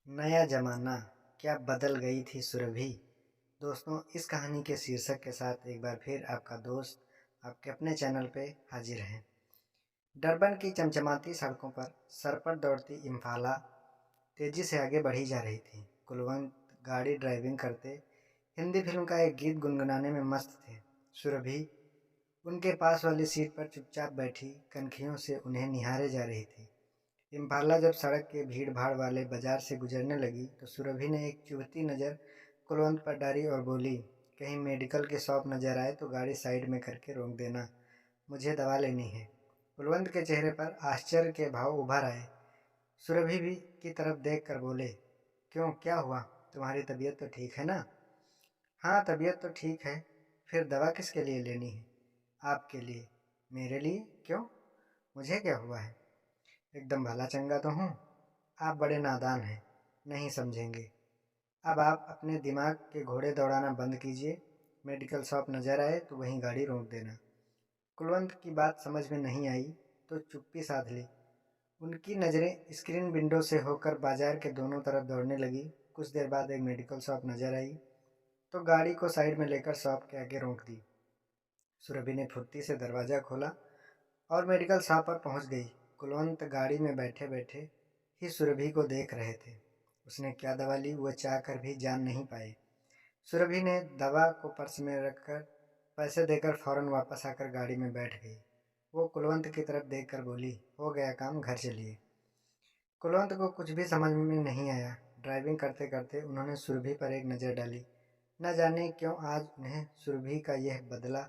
नया ज़माना, क्या बदल गई थी सुरभि। दोस्तों, इस कहानी के शीर्षक के साथ एक बार फिर आपका दोस्त आपके अपने चैनल पे हाजिर है। डरबन की चमचमाती सड़कों पर सर पर दौड़ती इम्फाला तेजी से आगे बढ़ी जा रही थी। कुलवंत गाड़ी ड्राइविंग करते हिंदी फिल्म का एक गीत गुनगुनाने में मस्त थे। सुरभि उनके पास वाली सीट पर चुपचाप बैठी कनखियों से उन्हें निहारे जा रही थी। इम्फाला जब सड़क के भीड़ भाड़ वाले बाजार से गुजरने लगी तो सुरभि ने एक चुभती नज़र कुलवंत पर डाली और बोली, कहीं मेडिकल की शॉप नज़र आए तो गाड़ी साइड में करके रोक देना, मुझे दवा लेनी है। कुलवंत के चेहरे पर आश्चर्य के भाव उभर आए। सुरभि भी की तरफ देख कर बोले, क्यों, क्या हुआ, तुम्हारी तबीयत तो ठीक है ना। हाँ, तबीयत तो ठीक है। फिर दवा किसके लिए लेनी है। आपके लिए। मेरे लिए क्यों, मुझे क्या हुआ है। एकदम भला चंगा तो हूँ। आप बड़े नादान हैं, नहीं समझेंगे। अब आप अपने दिमाग के घोड़े दौड़ाना बंद कीजिए। मेडिकल शॉप नज़र आए तो वहीं गाड़ी रोक देना। कुलवंत की बात समझ में नहीं आई तो चुप्पी साध ली। उनकी नज़रें स्क्रीन विंडो से होकर बाजार के दोनों तरफ दौड़ने लगी। कुछ देर बाद एक मेडिकल शॉप नज़र आई तो गाड़ी को साइड में लेकर शॉप के आगे रोक दी। सुरभि ने फुर्ती से दरवाज़ा खोला और मेडिकल शॉप पर पहुंच गई। कुलवंत गाड़ी में बैठे बैठे ही सुरभि को देख रहे थे। उसने क्या दवा ली वह चाह कर भी जान नहीं पाए। सुरभि ने दवा को पर्स में रखकर पैसे देकर फौरन वापस आकर गाड़ी में बैठ गई। वो कुलवंत की तरफ देखकर बोली, हो गया काम, घर चलिए। कुलवंत को कुछ भी समझ में नहीं आया। ड्राइविंग करते करते उन्होंने सुरभि पर एक नज़र डाली। न जाने क्यों आज उन्हें सुरभि का यह बदला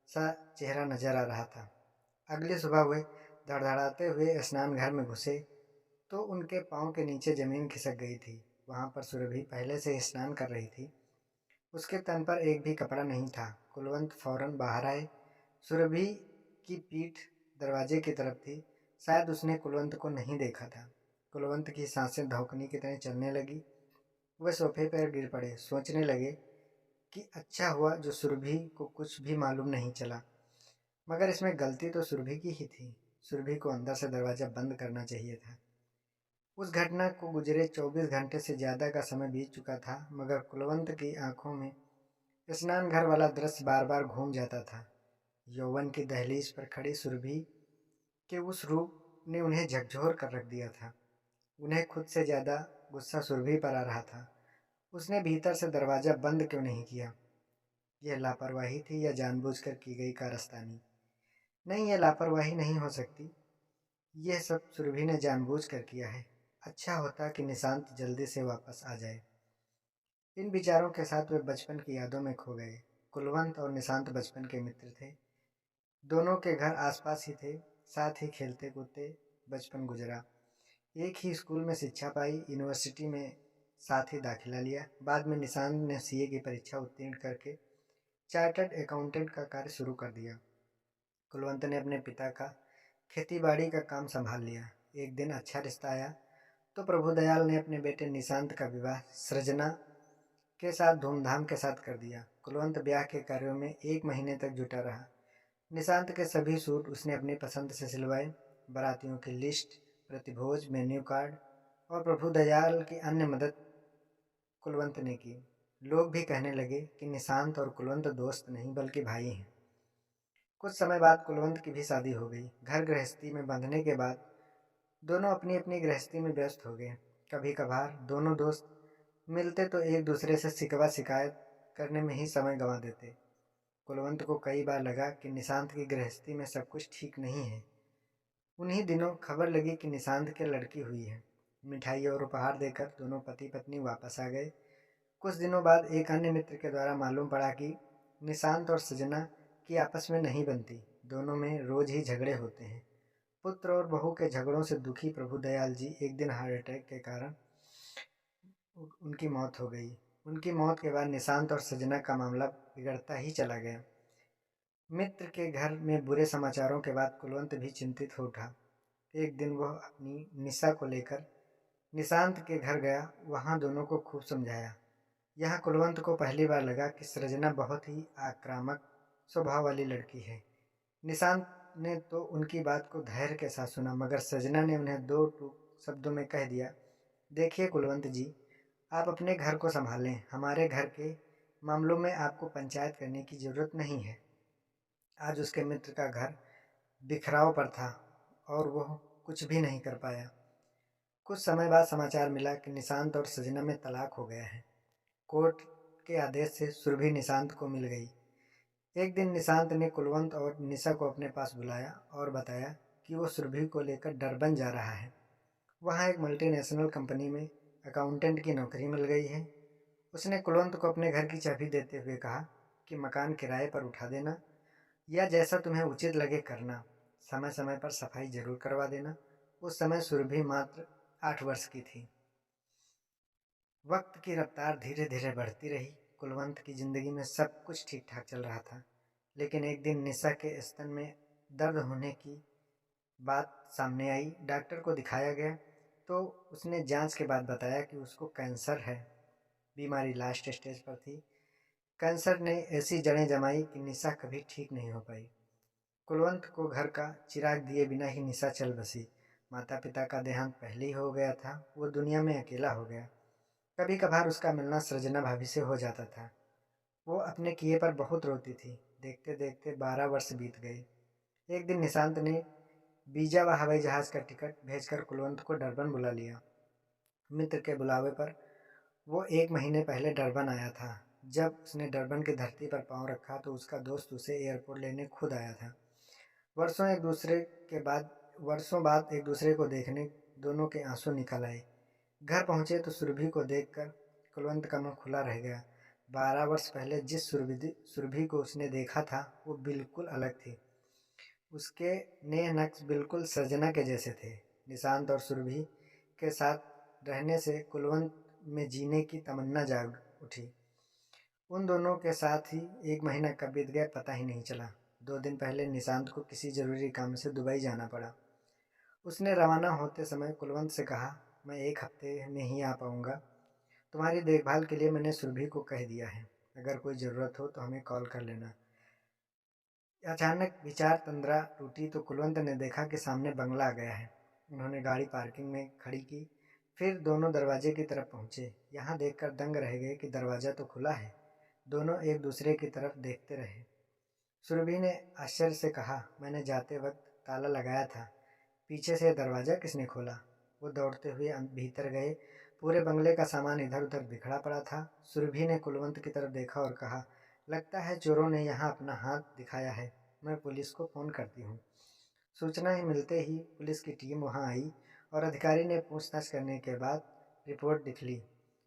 सा चेहरा नजर आ रहा था। अगली सुबह वे धड़धड़ाते हुए स्नान घर में घुसे तो उनके पाँव के नीचे ज़मीन खिसक गई थी। वहाँ पर सुरभि पहले से स्नान कर रही थी। उसके तन पर एक भी कपड़ा नहीं था। कुलवंत फौरन बाहर आए। सुरभि की पीठ दरवाजे की तरफ थी। शायद उसने कुलवंत को नहीं देखा था। कुलवंत की सांसें धौंकनी की तरह चलने लगी। वह सोफे पर गिर पड़े, सोचने लगे कि अच्छा हुआ जो सुरभि को कुछ भी मालूम नहीं चला। मगर इसमें गलती तो सुरभि की ही थी। सुरभि को अंदर से दरवाज़ा बंद करना चाहिए था। उस घटना को गुजरे 24 घंटे से ज़्यादा का समय बीत चुका था, मगर कुलवंत की आंखों में स्नान घर वाला दृश्य बार बार घूम जाता था। यौवन की दहलीज पर खड़ी सुरभि के उस रूप ने उन्हें झकझोर कर रख दिया था। उन्हें खुद से ज़्यादा गुस्सा सुरभि पर आ रहा था। उसने भीतर से दरवाज़ा बंद क्यों नहीं किया। यह लापरवाही थी या जानबूझकर की गई कारस्तानी। नहीं, यह लापरवाही नहीं हो सकती। यह सब सुरभि ने जानबूझकर किया है। अच्छा होता कि निशांत जल्दी से वापस आ जाए। इन विचारों के साथ वे बचपन की यादों में खो गए। कुलवंत और निशांत बचपन के मित्र थे। दोनों के घर आसपास ही थे। साथ ही खेलते कूदते बचपन गुजरा। एक ही स्कूल में शिक्षा पाई, यूनिवर्सिटी में साथ ही दाखिला लिया। बाद में निशांत ने सीए की परीक्षा उत्तीर्ण करके चार्टर्ड अकाउंटेंट का कार्य शुरू कर दिया। कुलवंत ने अपने पिता का खेती बाड़ी का काम संभाल लिया। एक दिन अच्छा रिश्ता आया तो प्रभुदयाल ने अपने बेटे निशांत का विवाह सृजना के साथ धूमधाम के साथ कर दिया। कुलवंत ब्याह के कार्यों में 1 महीने तक जुटा रहा। निशांत के सभी सूट उसने अपनी पसंद से सिलवाए। बारातियों की लिस्ट, प्रतिभोज, मेन्यू कार्ड और प्रभुदयाल की अन्य मदद कुलवंत ने की। लोग भी कहने लगे कि निशांत और कुलवंत दोस्त नहीं बल्कि भाई हैं। कुछ समय बाद कुलवंत की भी शादी हो गई। घर गृहस्थी में बंधने के बाद दोनों अपनी अपनी गृहस्थी में व्यस्त हो गए। कभी कभार दोनों दोस्त मिलते तो एक दूसरे से शिकवा शिकायत करने में ही समय गंवा देते। कुलवंत को कई बार लगा कि निशांत की गृहस्थी में सब कुछ ठीक नहीं है। उन्हीं दिनों खबर लगी कि निशांत के लड़की हुई है। मिठाई और उपहार देकर दोनों पति पत्नी वापस आ गए। कुछ दिनों बाद एक अन्य मित्र के द्वारा मालूम पड़ा कि निशांत और सजना की आपस में नहीं बनती। दोनों में रोज ही झगड़े होते हैं। पुत्र और बहू के झगड़ों से दुखी प्रभुदयाल जी एक दिन हार्ट अटैक के कारण उनकी मौत हो गई। उनकी मौत के बाद निशांत और सजना का मामला बिगड़ता ही चला गया। मित्र के घर में बुरे समाचारों के बाद कुलवंत भी चिंतित हो उठा। एक दिन वह अपनी निशा को लेकर निशांत के घर गया। वहाँ दोनों को खूब समझाया। यहाँ कुलवंत को पहली बार लगा कि सृजना बहुत ही आक्रामक स्वभाव वाली लड़की है। निशांत ने तो उनकी बात को धैर्य के साथ सुना, मगर सजना ने उन्हें दो टूक शब्दों में कह दिया देखिए कुलवंत जी, आप अपने घर को संभालें, हमारे घर के मामलों में आपको पंचायत करने की ज़रूरत नहीं है। आज उसके मित्र का घर बिखराव पर था और वह कुछ भी नहीं कर पाया। कुछ समय बाद समाचार मिला कि निशांत और सजना में तलाक हो गया है। कोर्ट के आदेश से सुरभि निशांत को मिल गई। एक दिन निशांत ने कुलवंत और निशा को अपने पास बुलाया और बताया कि वो सुरभि को लेकर डरबन जा रहा है। वहाँ एक मल्टीनेशनल कंपनी में अकाउंटेंट की नौकरी मिल गई है। उसने कुलवंत को अपने घर की चाबी देते हुए कहा कि मकान किराए पर उठा देना या जैसा तुम्हें उचित लगे करना। समय समय पर सफाई जरूर करवा देना। उस समय सुरभि मात्र 8 वर्ष की थी। वक्त की रफ्तार धीरे धीरे बढ़ती रही। कुलवंत की जिंदगी में सब कुछ ठीक ठाक चल रहा था, लेकिन एक दिन निशा के स्तन में दर्द होने की बात सामने आई। डॉक्टर को दिखाया गया तो उसने जांच के बाद बताया कि उसको कैंसर है। बीमारी लास्ट स्टेज पर थी। कैंसर ने ऐसी जड़ें जमाई कि निशा कभी ठीक नहीं हो पाई। कुलवंत को घर का चिराग दिए बिना ही निशा चल बसी। माता पिता का देहांत पहले ही हो गया था। वो दुनिया में अकेला हो गया। कभी कभार उसका मिलना सृजना भाभी से हो जाता था। वो अपने किए पर बहुत रोती थी। देखते देखते 12 वर्ष बीत गए। एक दिन निशांत ने वीजा व हवाई जहाज का टिकट भेजकर कुलवंत को डरबन बुला लिया। मित्र के बुलावे पर वो 1 महीने पहले डरबन आया था। जब उसने डरबन की धरती पर पांव रखा तो उसका दोस्त उसे एयरपोर्ट लेने खुद आया था। वर्षों बाद एक दूसरे को देखने दोनों के आंसू निकल आए। घर पहुंचे तो सुरभि को देखकर कुलवंत का मुंह खुला रह गया। 12 वर्ष पहले जिस सुरभि को उसने देखा था वो बिल्कुल अलग थी। उसके नेह नक्श बिल्कुल सजना के जैसे थे। निशांत और सुरभि के साथ रहने से कुलवंत में जीने की तमन्ना जाग उठी। उन दोनों के साथ ही 1 महीना कब बीत गया पता ही नहीं चला। 2 दिन पहले निशांत को किसी जरूरी काम से दुबई जाना पड़ा। उसने रवाना होते समय कुलवंत से कहा, मैं 1 हफ्ते में ही आ पाऊंगा। तुम्हारी देखभाल के लिए मैंने सुरभि को कह दिया है। अगर कोई ज़रूरत हो तो हमें कॉल कर लेना। अचानक विचार तंद्रा टूटी तो कुलवंत ने देखा कि सामने बंगला आ गया है। उन्होंने गाड़ी पार्किंग में खड़ी की। फिर दोनों दरवाजे की तरफ पहुंचे। यहाँ देखकर दंग रह गए कि दरवाज़ा तो खुला है। दोनों एक दूसरे की तरफ देखते रहे। सुरभि ने आश्चर्य से कहा, मैंने जाते वक्त ताला लगाया था, पीछे से दरवाज़ा किसने खोला? वो दौड़ते हुए भीतर गए। पूरे बंगले का सामान इधर उधर बिखरा पड़ा था। सुरभि ने कुलवंत की तरफ देखा और कहा, लगता है चोरों ने यहाँ अपना हाथ दिखाया है। मैं पुलिस को फ़ोन करती हूँ। सूचना ही मिलते ही पुलिस की टीम वहाँ आई और अधिकारी ने पूछताछ करने के बाद रिपोर्ट लिख ली।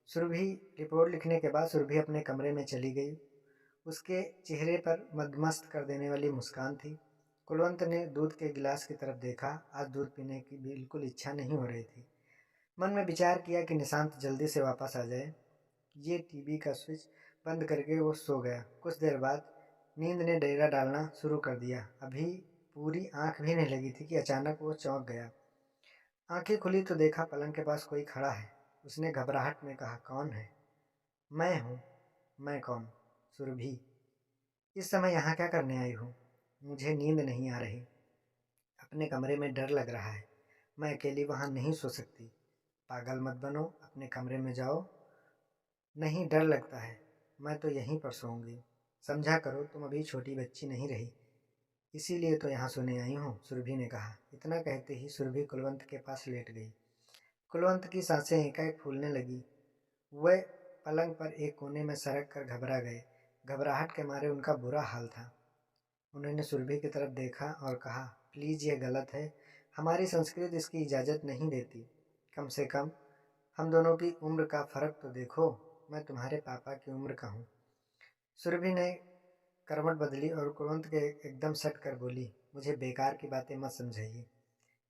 रिपोर्ट लिखने के बाद सुरभि अपने कमरे में चली गई। उसके चेहरे पर मदमस्त कर देने वाली मुस्कान थी। कुलवंत ने दूध के गिलास की तरफ देखा। आज दूध पीने की बिल्कुल इच्छा नहीं हो रही थी। मन में विचार किया कि निशांत जल्दी से वापस आ जाए। ये टीवी का स्विच बंद करके वो सो गया। कुछ देर बाद नींद ने डेरा डालना शुरू कर दिया। अभी पूरी आंख भी नहीं लगी थी कि अचानक वो चौंक गया। आंखें खुली तो देखा पलंग के पास कोई खड़ा है। उसने घबराहट में कहा, कौन है? मैं हूँ। मैं कौन? सुरभि। इस समय यहाँ क्या करने आई हूँ? मुझे नींद नहीं आ रही। अपने कमरे में डर लग रहा है। मैं अकेली वहाँ नहीं सो सकती। पागल मत बनो, अपने कमरे में जाओ। नहीं, डर लगता है। मैं तो यहीं पर सोऊंगी। समझा करो, तुम अभी छोटी बच्ची नहीं रही। इसीलिए तो यहाँ सोने आई हूँ, सुरभि ने कहा। इतना कहते ही सुरभि कुलवंत के पास लेट गई। कुलवंत की सांसें एकाएक फूलने लगी। वह पलंग पर एक कोने में सरक कर घबरा गए। घबराहट के मारे उनका बुरा हाल था। उन्होंने सुरभि की तरफ देखा और कहा, प्लीज़ ये गलत है। हमारी संस्कृति इसकी इजाज़त नहीं देती। कम से कम हम दोनों की उम्र का फ़र्क तो देखो। मैं तुम्हारे पापा की उम्र का हूँ। सुरभि ने करवट बदली और कुलवंत के एकदम सट कर बोली, मुझे बेकार की बातें मत समझाइए।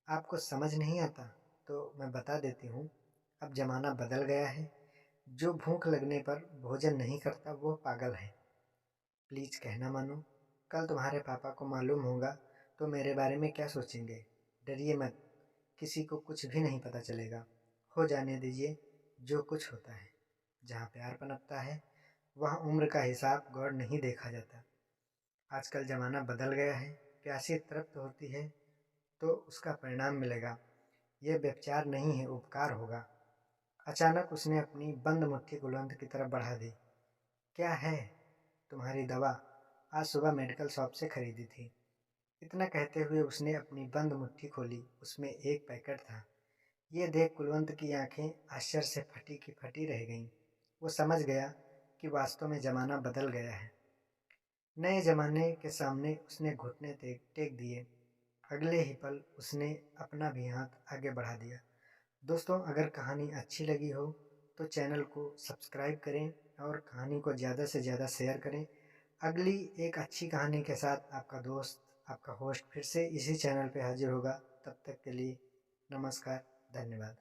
आपको समझ नहीं आता तो मैं बता देती हूँ। अब ज़माना बदल गया है। जो भूख लगने पर भोजन नहीं करता वो पागल है। प्लीज़ कहना मानो। कल तुम्हारे पापा को मालूम होगा तो मेरे बारे में क्या सोचेंगे। डरिए मत, किसी को कुछ भी नहीं पता चलेगा। हो जाने दीजिए। जो कुछ होता है, जहाँ प्यार पनपता है वहाँ उम्र का हिसाब गौर नहीं देखा जाता। आजकल ज़माना बदल गया है। प्यासी तृप्त होती है तो उसका परिणाम मिलेगा। यह व्यभिचार नहीं है, उपकार होगा। अचानक उसने अपनी बंद मुट्ठी कुलवंत की तरफ बढ़ा दी। क्या है? तुम्हारी दवा आज सुबह मेडिकल शॉप से खरीदी थी। इतना कहते हुए उसने अपनी बंद मुट्ठी खोली। उसमें एक पैकेट था। ये देख कुलवंत की आंखें आश्चर्य से फटी की फटी रह गईं। वो समझ गया कि वास्तव में ज़माना बदल गया है। नए ज़माने के सामने उसने घुटने टेक दिए। अगले ही पल उसने अपना भी हाथ आगे बढ़ा दिया। दोस्तों, अगर कहानी अच्छी लगी हो तो चैनल को सब्सक्राइब करें और कहानी को ज़्यादा से ज़्यादा शेयर करें। अगली एक अच्छी कहानी के साथ आपका दोस्त, आपका होस्ट फिर से इसी चैनल पे हाजिर होगा। तब तक के लिए नमस्कार, धन्यवाद।